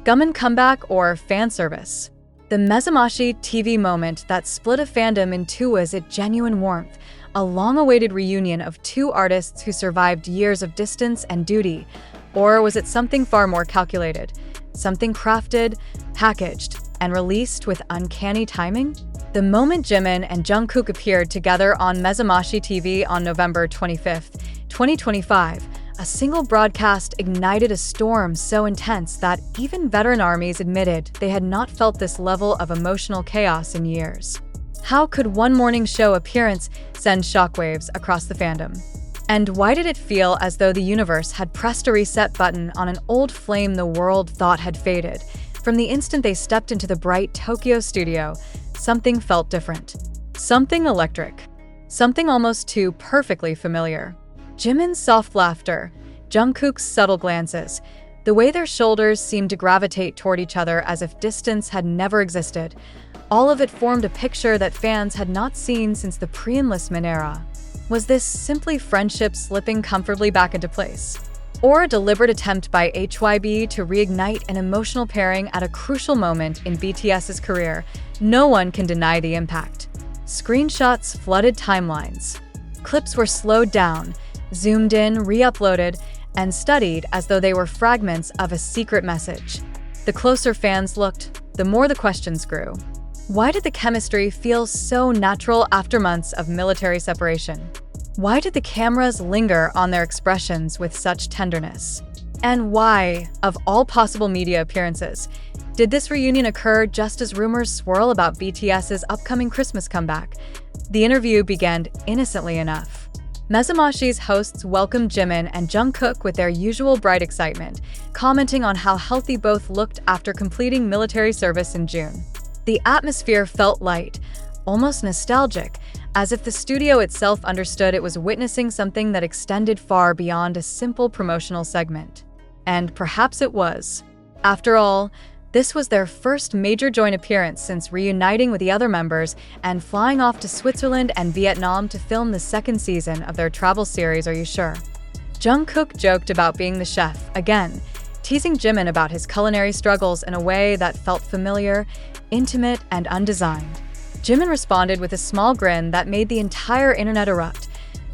Gumin comeback or fan service? The MEZAMASHI TV moment that split a fandom in two, was it genuine warmth, a long-awaited reunion of two artists who survived years of distance and duty, or was it something far more calculated, something crafted, packaged, and released with uncanny timing? The moment Jimin and Jungkook appeared together on MEZAMASHI TV on November 25, 2025, a single broadcast ignited a storm so intense that even veteran armies admitted they had not felt this level of emotional chaos in years. How could one morning show appearance send shockwaves across the fandom? And why did it feel as though the universe had pressed a reset button on an old flame the world thought had faded? From the instant they stepped into the bright Tokyo studio, something felt different. Something electric. Something almost too perfectly familiar. Jimin's soft laughter, Jungkook's subtle glances, the way their shoulders seemed to gravitate toward each other as if distance had never existed, all of it formed a picture that fans had not seen since the pre-enlistment era. Was this simply friendship slipping comfortably back into place? Or a deliberate attempt by HYB to reignite an emotional pairing at a crucial moment in BTS's career? No one can deny the impact. Screenshots flooded timelines. Clips were slowed down, zoomed in, re-uploaded, and studied as though they were fragments of a secret message. The closer fans looked, the more the questions grew. Why did the chemistry feel so natural after months of military separation? Why did the cameras linger on their expressions with such tenderness? And why, of all possible media appearances, did this reunion occur just as rumors swirl about BTS's upcoming Christmas comeback? The interview began innocently enough. MEZAMASHI's hosts welcomed Jimin and Jungkook with their usual bright excitement, commenting on how healthy both looked after completing military service in June. The atmosphere felt light, almost nostalgic, as if the studio itself understood it was witnessing something that extended far beyond a simple promotional segment. And perhaps it was. After all, this was their first major joint appearance since reuniting with the other members and flying off to Switzerland and Vietnam to film the second season of their travel series Are You Sure? Jungkook joked about being the chef, again, teasing Jimin about his culinary struggles in a way that felt familiar, intimate, and undesigned. Jimin responded with a small grin that made the entire internet erupt,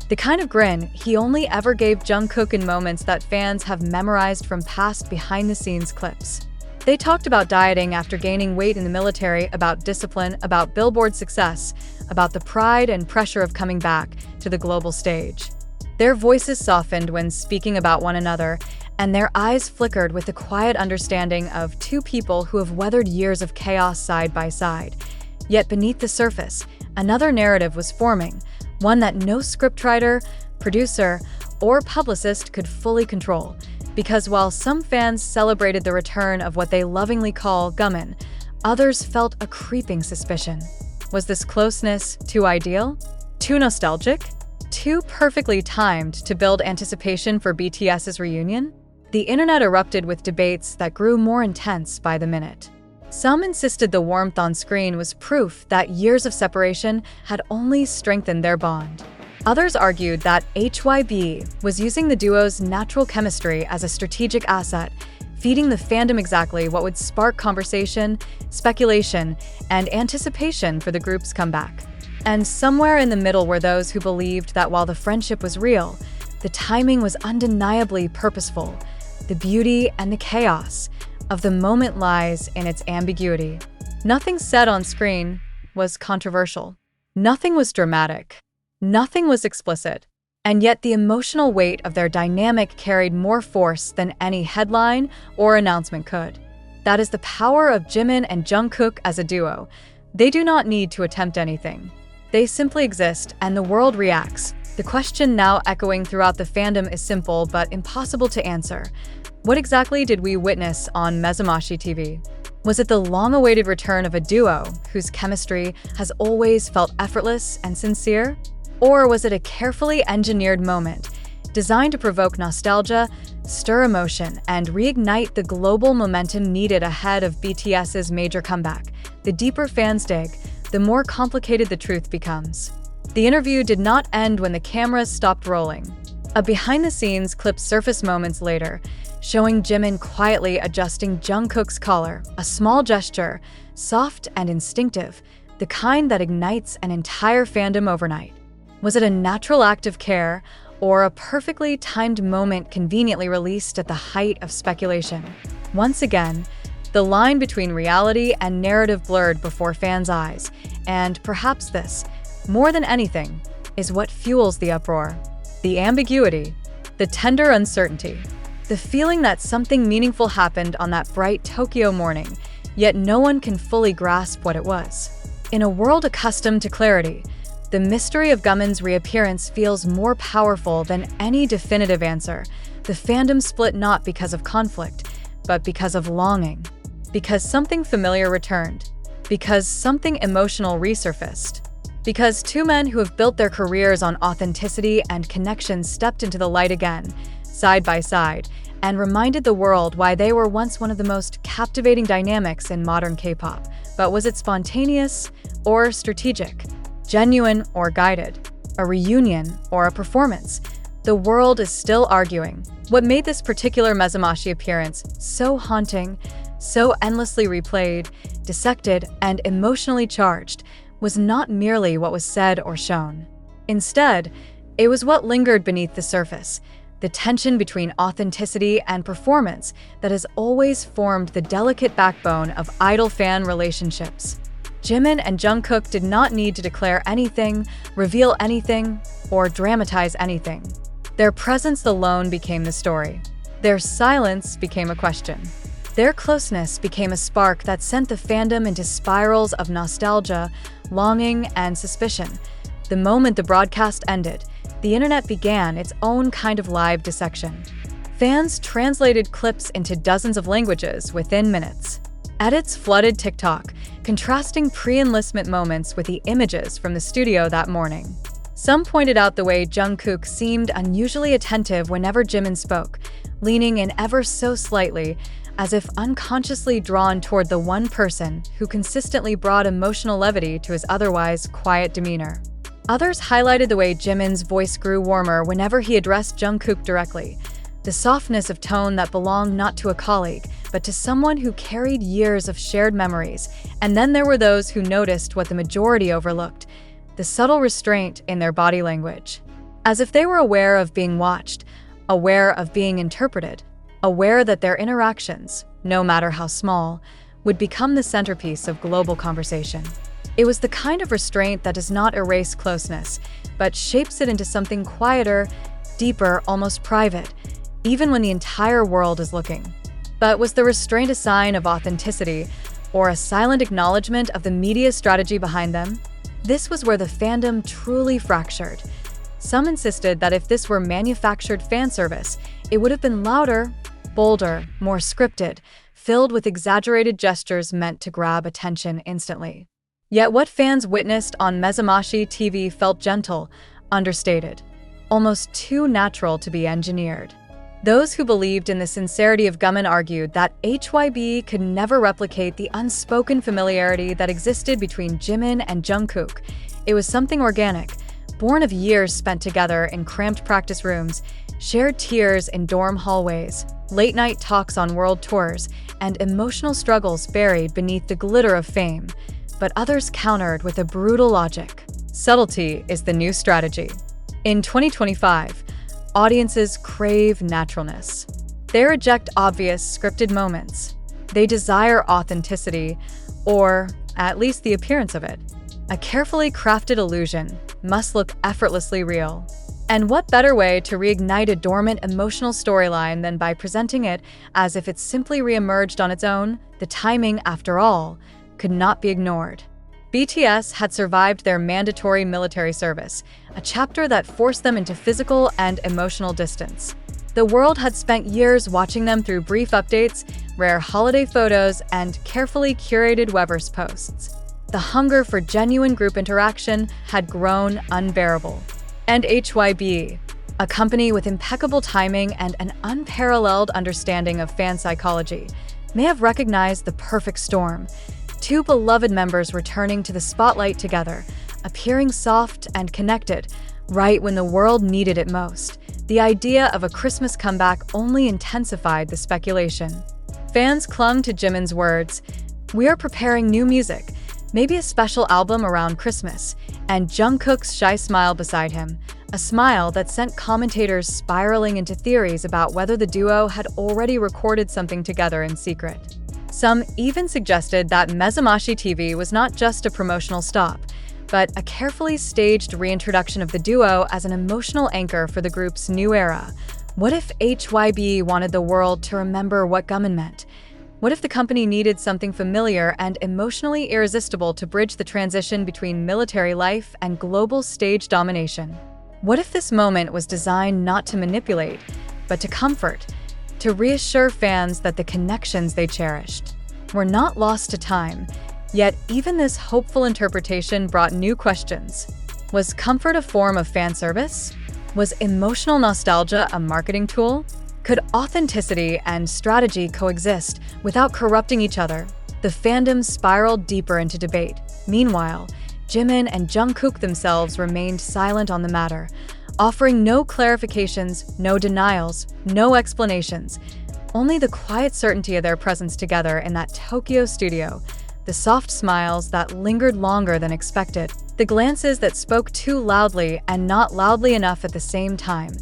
the kind of grin he only ever gave Jungkook in moments that fans have memorized from past behind-the-scenes clips. They talked about dieting after gaining weight in the military, about discipline, about Billboard success, about the pride and pressure of coming back to the global stage. Their voices softened when speaking about one another, and their eyes flickered with the quiet understanding of two people who have weathered years of chaos side by side. Yet beneath the surface, another narrative was forming, one that no scriptwriter, producer, or publicist could fully control. Because while some fans celebrated the return of what they lovingly call Gumin, others felt a creeping suspicion. Was this closeness too ideal? Too nostalgic? Too perfectly timed to build anticipation for BTS's reunion? The internet erupted with debates that grew more intense by the minute. Some insisted the warmth on screen was proof that years of separation had only strengthened their bond. Others argued that HYB was using the duo's natural chemistry as a strategic asset, feeding the fandom exactly what would spark conversation, speculation, and anticipation for the group's comeback. And somewhere in the middle were those who believed that while the friendship was real, the timing was undeniably purposeful. The beauty and the chaos of the moment lies in its ambiguity. Nothing said on screen was controversial. Nothing was dramatic. Nothing was explicit. And yet the emotional weight of their dynamic carried more force than any headline or announcement could. That is the power of Jimin and Jungkook as a duo. They do not need to attempt anything. They simply exist, and the world reacts. The question now echoing throughout the fandom is simple but impossible to answer. What exactly did we witness on MEZAMASHI TV? Was it the long-awaited return of a duo whose chemistry has always felt effortless and sincere? Or was it a carefully engineered moment, designed to provoke nostalgia, stir emotion, and reignite the global momentum needed ahead of BTS's major comeback? The deeper fans dig, the more complicated the truth becomes. The interview did not end when the cameras stopped rolling. A behind-the-scenes clip surfaced moments later, showing Jimin quietly adjusting Jungkook's collar, a small gesture, soft and instinctive, the kind that ignites an entire fandom overnight. Was it a natural act of care, or a perfectly timed moment conveniently released at the height of speculation? Once again, the line between reality and narrative blurred before fans' eyes, and perhaps this, more than anything, is what fuels the uproar. The ambiguity, the tender uncertainty, the feeling that something meaningful happened on that bright Tokyo morning, yet no one can fully grasp what it was. In a world accustomed to clarity, the mystery of Gumin's reappearance feels more powerful than any definitive answer. The fandom split not because of conflict, but because of longing. Because something familiar returned. Because something emotional resurfaced. Because two men who have built their careers on authenticity and connection stepped into the light again, side by side, and reminded the world why they were once one of the most captivating dynamics in modern K-pop. But was it spontaneous or strategic? Genuine or guided? A reunion or a performance? The world is still arguing. What made this particular MEZAMASHI appearance so haunting, so endlessly replayed, dissected, and emotionally charged was not merely what was said or shown. Instead, it was what lingered beneath the surface, the tension between authenticity and performance that has always formed the delicate backbone of idol-fan relationships. Jimin and Jungkook did not need to declare anything, reveal anything, or dramatize anything. Their presence alone became the story. Their silence became a question. Their closeness became a spark that sent the fandom into spirals of nostalgia, longing, and suspicion. The moment the broadcast ended, the internet began its own kind of live dissection. Fans translated clips into dozens of languages within minutes. Edits flooded TikTok, contrasting pre-enlistment moments with the images from the studio that morning. Some pointed out the way Jungkook seemed unusually attentive whenever Jimin spoke, leaning in ever so slightly, as if unconsciously drawn toward the one person who consistently brought emotional levity to his otherwise quiet demeanor. Others highlighted the way Jimin's voice grew warmer whenever he addressed Jungkook directly, the softness of tone that belonged not to a colleague, but to someone who carried years of shared memories. And then there were those who noticed what the majority overlooked, the subtle restraint in their body language. As if they were aware of being watched, aware of being interpreted, aware that their interactions, no matter how small, would become the centerpiece of global conversation. It was the kind of restraint that does not erase closeness, but shapes it into something quieter, deeper, almost private, even when the entire world is looking. But was the restraint a sign of authenticity, or a silent acknowledgement of the media strategy behind them? This was where the fandom truly fractured. Some insisted that if this were manufactured fan service, it would have been louder, bolder, more scripted, filled with exaggerated gestures meant to grab attention instantly. Yet what fans witnessed on MEZAMASHI TV felt gentle, understated, almost too natural to be engineered. Those who believed in the sincerity of Gumin argued that HYB could never replicate the unspoken familiarity that existed between Jimin and Jungkook. It was something organic, born of years spent together in cramped practice rooms, shared tears in dorm hallways, late-night talks on world tours, and emotional struggles buried beneath the glitter of fame. But others countered with a brutal logic. Subtlety is the new strategy. In 2025, audiences crave naturalness. They reject obvious, scripted moments. They desire authenticity, or at least the appearance of it. A carefully crafted illusion must look effortlessly real. And what better way to reignite a dormant emotional storyline than by presenting it as if it simply reemerged on its own? The timing, after all, could not be ignored. BTS had survived their mandatory military service, a chapter that forced them into physical and emotional distance. The world had spent years watching them through brief updates, rare holiday photos, and carefully curated Weverse posts. The hunger for genuine group interaction had grown unbearable. And HYB, a company with impeccable timing and an unparalleled understanding of fan psychology, may have recognized the perfect storm. Two beloved members returning to the spotlight together, appearing soft and connected, right when the world needed it most. The idea of a Christmas comeback only intensified the speculation. Fans clung to Jimin's words, "We are preparing new music, maybe a special album around Christmas," and Jungkook's shy smile beside him, a smile that sent commentators spiraling into theories about whether the duo had already recorded something together in secret. Some even suggested that MEZAMASHI TV was not just a promotional stop, but a carefully staged reintroduction of the duo as an emotional anchor for the group's new era. What if HYB wanted the world to remember what Jimin meant? What if the company needed something familiar and emotionally irresistible to bridge the transition between military life and global stage domination? What if this moment was designed not to manipulate, but to comfort, to reassure fans that the connections they cherished were not lost to time? Yet even this hopeful interpretation brought new questions. Was comfort a form of fan service? Was emotional nostalgia a marketing tool? Could authenticity and strategy coexist without corrupting each other? The fandom spiraled deeper into debate. Meanwhile, Jimin and Jungkook themselves remained silent on the matter, offering no clarifications, no denials, no explanations. Only the quiet certainty of their presence together in that Tokyo studio, the soft smiles that lingered longer than expected, the glances that spoke too loudly and not loudly enough at the same time.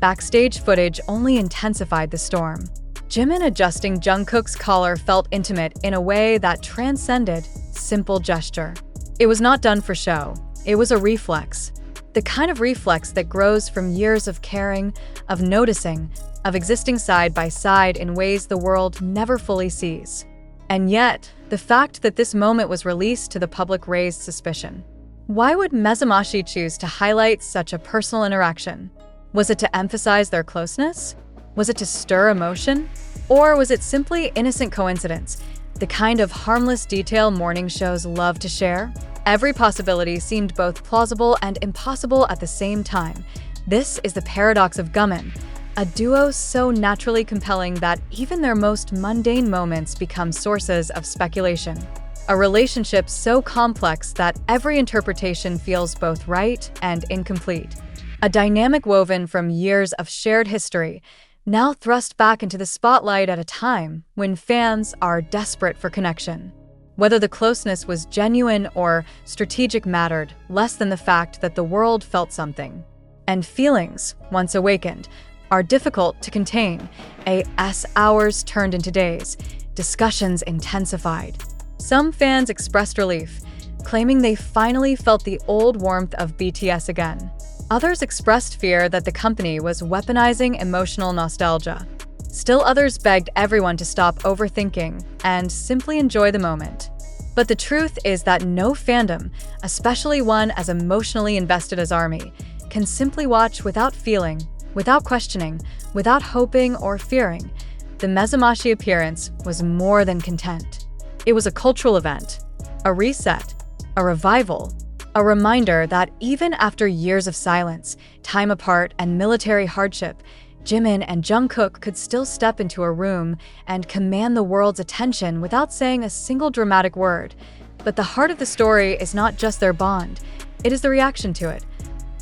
Backstage footage only intensified the storm. Jimin adjusting Jungkook's collar felt intimate in a way that transcended simple gesture. It was not done for show. It was a reflex. The kind of reflex that grows from years of caring, of noticing, of existing side by side in ways the world never fully sees. And yet, the fact that this moment was released to the public raised suspicion. Why would MEZAMASHI choose to highlight such a personal interaction? Was it to emphasize their closeness? Was it to stir emotion? Or was it simply innocent coincidence, the kind of harmless detail morning shows love to share? Every possibility seemed both plausible and impossible at the same time. This is the paradox of Jimin, a duo so naturally compelling that even their most mundane moments become sources of speculation. A relationship so complex that every interpretation feels both right and incomplete. A dynamic woven from years of shared history, now thrust back into the spotlight at a time when fans are desperate for connection. Whether the closeness was genuine or strategic mattered less than the fact that the world felt something. And feelings, once awakened, are difficult to contain. As hours turned into days, discussions intensified. Some fans expressed relief, claiming they finally felt the old warmth of BTS again. Others expressed fear that the company was weaponizing emotional nostalgia. Still others begged everyone to stop overthinking and simply enjoy the moment. But the truth is that no fandom, especially one as emotionally invested as ARMY, can simply watch without feeling, without questioning, without hoping or fearing. The MEZAMASHI appearance was more than content. It was a cultural event, a reset, a revival, a reminder that even after years of silence, time apart, and military hardship, Jimin and Jungkook could still step into a room and command the world's attention without saying a single dramatic word. But the heart of the story is not just their bond, it is the reaction to it.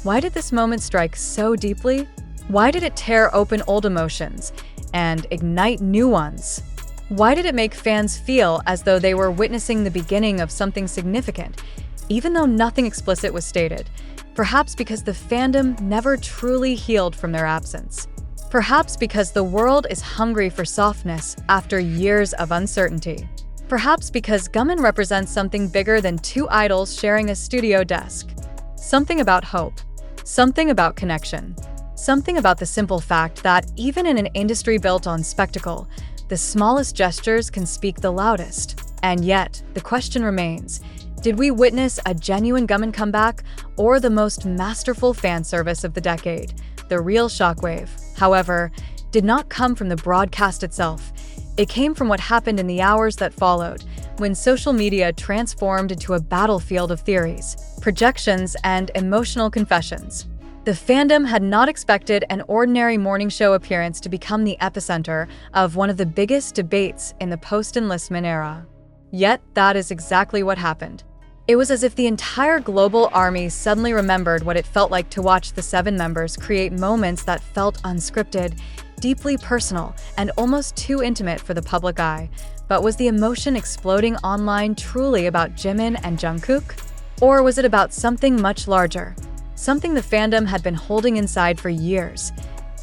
Why did this moment strike so deeply? Why did it tear open old emotions and ignite new ones? Why did it make fans feel as though they were witnessing the beginning of something significant, even though nothing explicit was stated? Perhaps because the fandom never truly healed from their absence. Perhaps because the world is hungry for softness after years of uncertainty. Perhaps because Jimin represents something bigger than two idols sharing a studio desk. Something about hope. Something about connection. Something about the simple fact that even in an industry built on spectacle, the smallest gestures can speak the loudest. And yet, the question remains, did we witness a genuine Jimin comeback or the most masterful fan service of the decade? The real shockwave, however, did not come from the broadcast itself. It came from what happened in the hours that followed, when social media transformed into a battlefield of theories, projections, and emotional confessions. The fandom had not expected an ordinary morning show appearance to become the epicenter of one of the biggest debates in the post-enlistment era. Yet, that is exactly what happened. It was as if the entire global army suddenly remembered what it felt like to watch the seven members create moments that felt unscripted, deeply personal, and almost too intimate for the public eye. But was the emotion exploding online truly about Jimin and Jungkook? Or was it about something much larger? Something the fandom had been holding inside for years.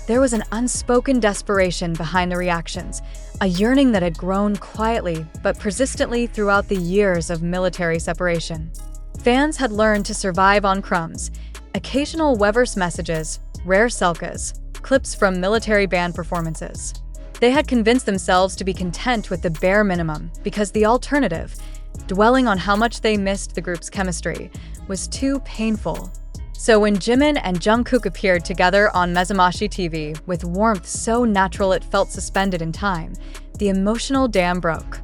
There was an unspoken desperation behind the reactions, a yearning that had grown quietly but persistently throughout the years of military separation. Fans had learned to survive on crumbs, occasional Weverse messages, rare selfies, clips from military band performances. They had convinced themselves to be content with the bare minimum because the alternative, dwelling on how much they missed the group's chemistry, was too painful. So when Jimin and Jungkook appeared together on MEZAMASHI TV with warmth so natural it felt suspended in time, the emotional dam broke.